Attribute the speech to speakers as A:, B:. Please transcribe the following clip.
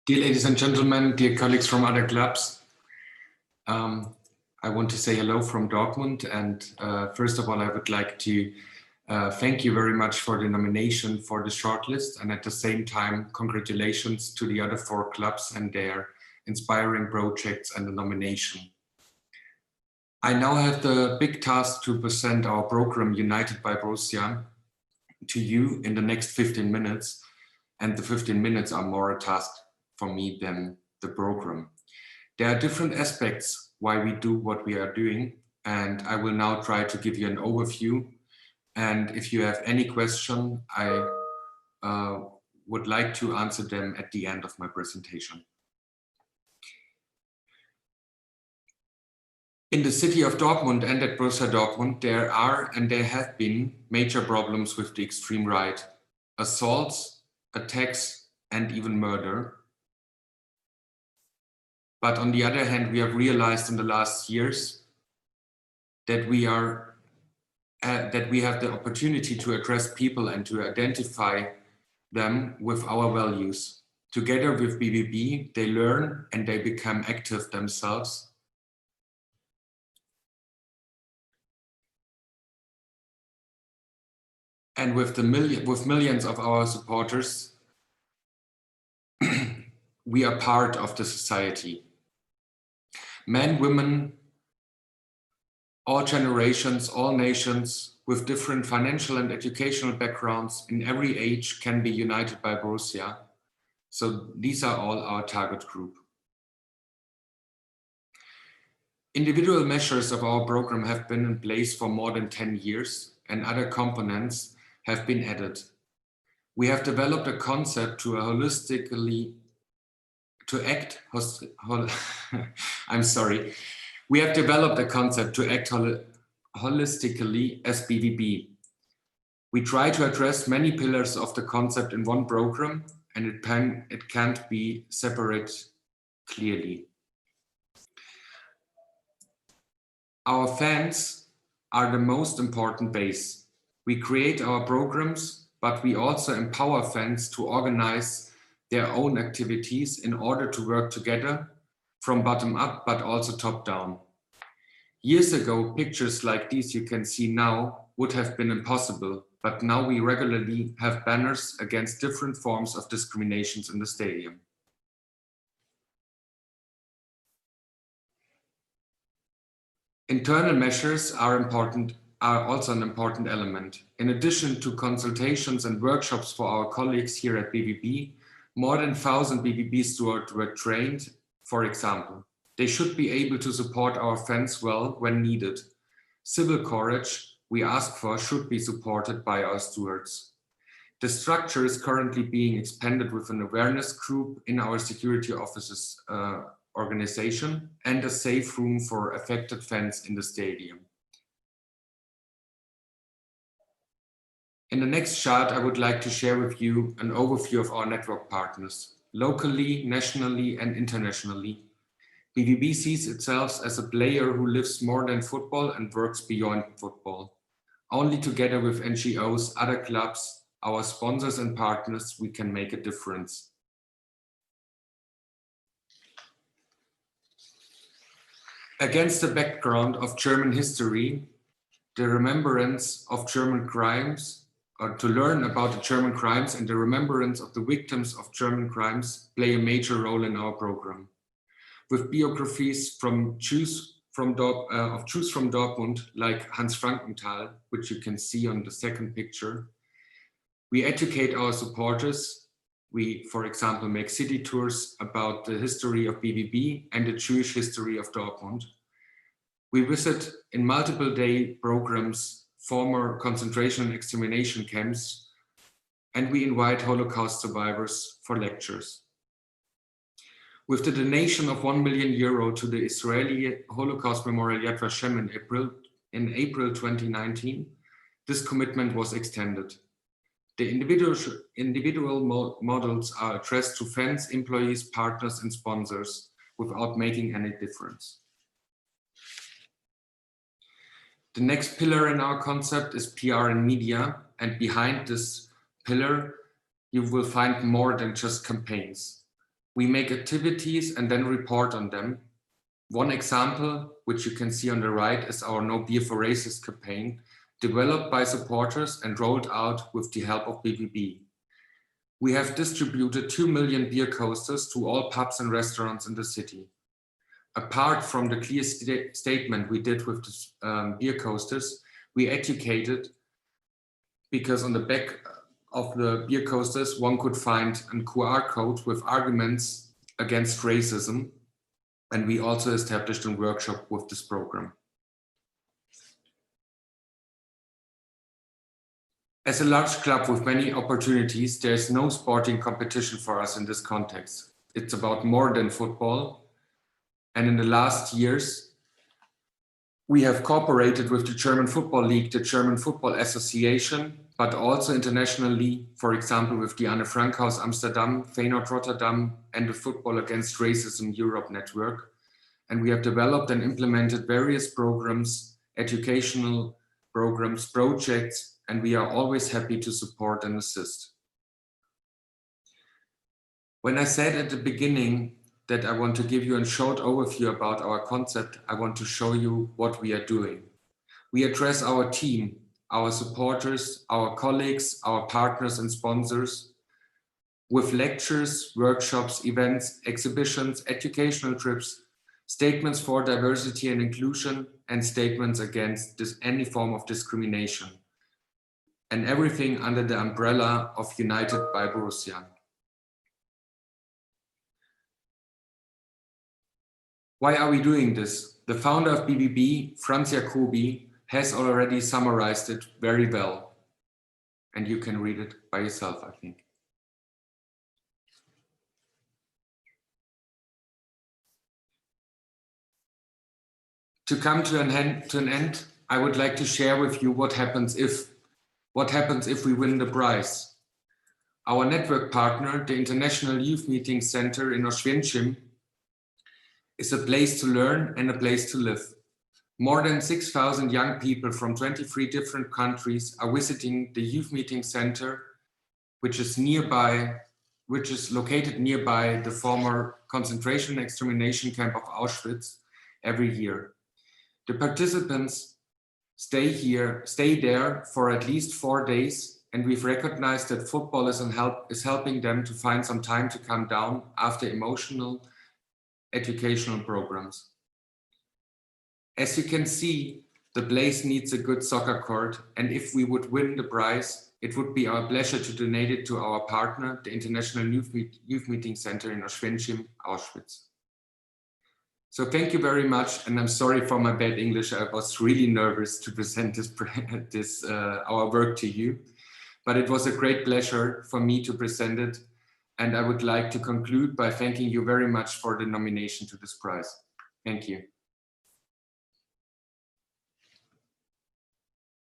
A: Dear ladies and gentlemen, dear colleagues from other clubs, I want to say hello from Dortmund. And first of all, I would like to thank you very much for the nomination for the shortlist. And at the same time, congratulations to the other 4 clubs and their inspiring projects and the nomination. I now have the big task to present our program United by Borussia to you in the next 15 minutes. And the 15 minutes are more a task for me than the program. There are different aspects why we do what we are doing, and I will now try to give you an overview. And if you have any question, I would like to answer them at the end of my presentation. In the city of Dortmund and at Borussia Dortmund, there are and there have been major problems with the extreme right, assaults, attacks, and even murder. But on the other hand, we have realized in the last years that we have the opportunity to address people and to identify them with our values. Together with BBB, they learn and they become active themselves. And with millions of our supporters, we are part of the society. Men, women, all generations, all nations, with different financial and educational backgrounds in every age can be united by Borussia. So these are all our target group. Individual measures of our program have been in place for more than 10 years and other components have been added. We have developed a concept to We have developed a concept to act holistically as BVB. We try to address many pillars of the concept in one program, and it can't be separate clearly. Our fans are the most important base. We create our programs, but we also empower fans to organize their own activities in order to work together from bottom up, but also top down. Years ago, pictures like these you can see now would have been impossible, but now we regularly have banners against different forms of discriminations in the stadium. Internal measures are also an important element. In addition to consultations and workshops for our colleagues here at BBB, more than 1,000 BBB stewards were trained. For example, they should be able to support our fans well when needed. Civil courage we ask for should be supported by our stewards. The structure is currently being expanded with an awareness group in our security offices organization and a safe room for affected fans in the stadium. In the next chart, I would like to share with you an overview of our network partners, locally, nationally, and internationally. BVB sees itself as a player who lives more than football and works beyond football. Only together with NGOs, other clubs, our sponsors and partners, we can make a difference. Against the background of German history, the remembrance of German crimes, or to learn about the German crimes and the remembrance of the victims of German crimes play a major role in our program. With biographies from Jews from Dortmund, like Hans Frankenthal, which you can see on the second picture, we educate our supporters. We, for example, make city tours about the history of BVB and the Jewish history of Dortmund. We visit in multiple day programs former concentration and extermination camps, and we invite Holocaust survivors for lectures. With the donation of €1 million to the Israeli Holocaust Memorial Yad Vashem in April 2019, this commitment was extended. The individual models are addressed to fans, employees, partners, and sponsors without making any difference. The next pillar in our concept is PR and media, and behind this pillar, you will find more than just campaigns. We make activities and then report on them. One example, which you can see on the right, is our No Beer for Racists campaign, developed by supporters and rolled out with the help of BBB. We have distributed 2 million beer coasters to all pubs and restaurants in the city. Apart from the clear statement we did with the beer coasters, we educated, because on the back of the beer coasters, one could find a QR code with arguments against racism. And we also established a workshop with this program. As a large club with many opportunities, there's no sporting competition for us in this context. It's about more than football. And in the last years, we have cooperated with the German Football League, the German Football Association, but also internationally, for example, with the Anne Frank House Amsterdam, Feyenoord Rotterdam, and the Football Against Racism Europe network. And we have developed and implemented various programs, educational programs, projects, and we are always happy to support and assist. When I said at the beginning that I want to give you a short overview about our concept, I want to show you what we are doing. We address our team, our supporters, our colleagues, our partners and sponsors with lectures, workshops, events, exhibitions, educational trips, statements for diversity and inclusion, and statements against any form of discrimination. And everything under the umbrella of United by Borussia. Why are we doing this? The founder of BBB, Franz Jacobi, has already summarized it very well. And you can read it by yourself, I think. To come to an end, I would like to share with you what happens if we win the prize. Our network partner, the International Youth Meeting Center in Oswiecim, is a place to learn and a place to live. More than 6,000 young people from 23 different countries are visiting the Youth Meeting Center, which is located nearby the former concentration and extermination camp of Auschwitz every year. The participants stay there for at least 4 days, and we've recognized that football is helping them to find some time to calm down after emotional educational programs. As you can see, the place needs a good soccer court, and if we would win the prize, it would be our pleasure to donate it to our partner, the International Youth Meeting Center in Oswiecim, Auschwitz. So thank you very much, and I'm sorry for my bad English. I was really nervous to present our work to you, but it was a great pleasure for me to present it, and I would like to conclude by thanking you very much for the nomination to this prize. Thank you.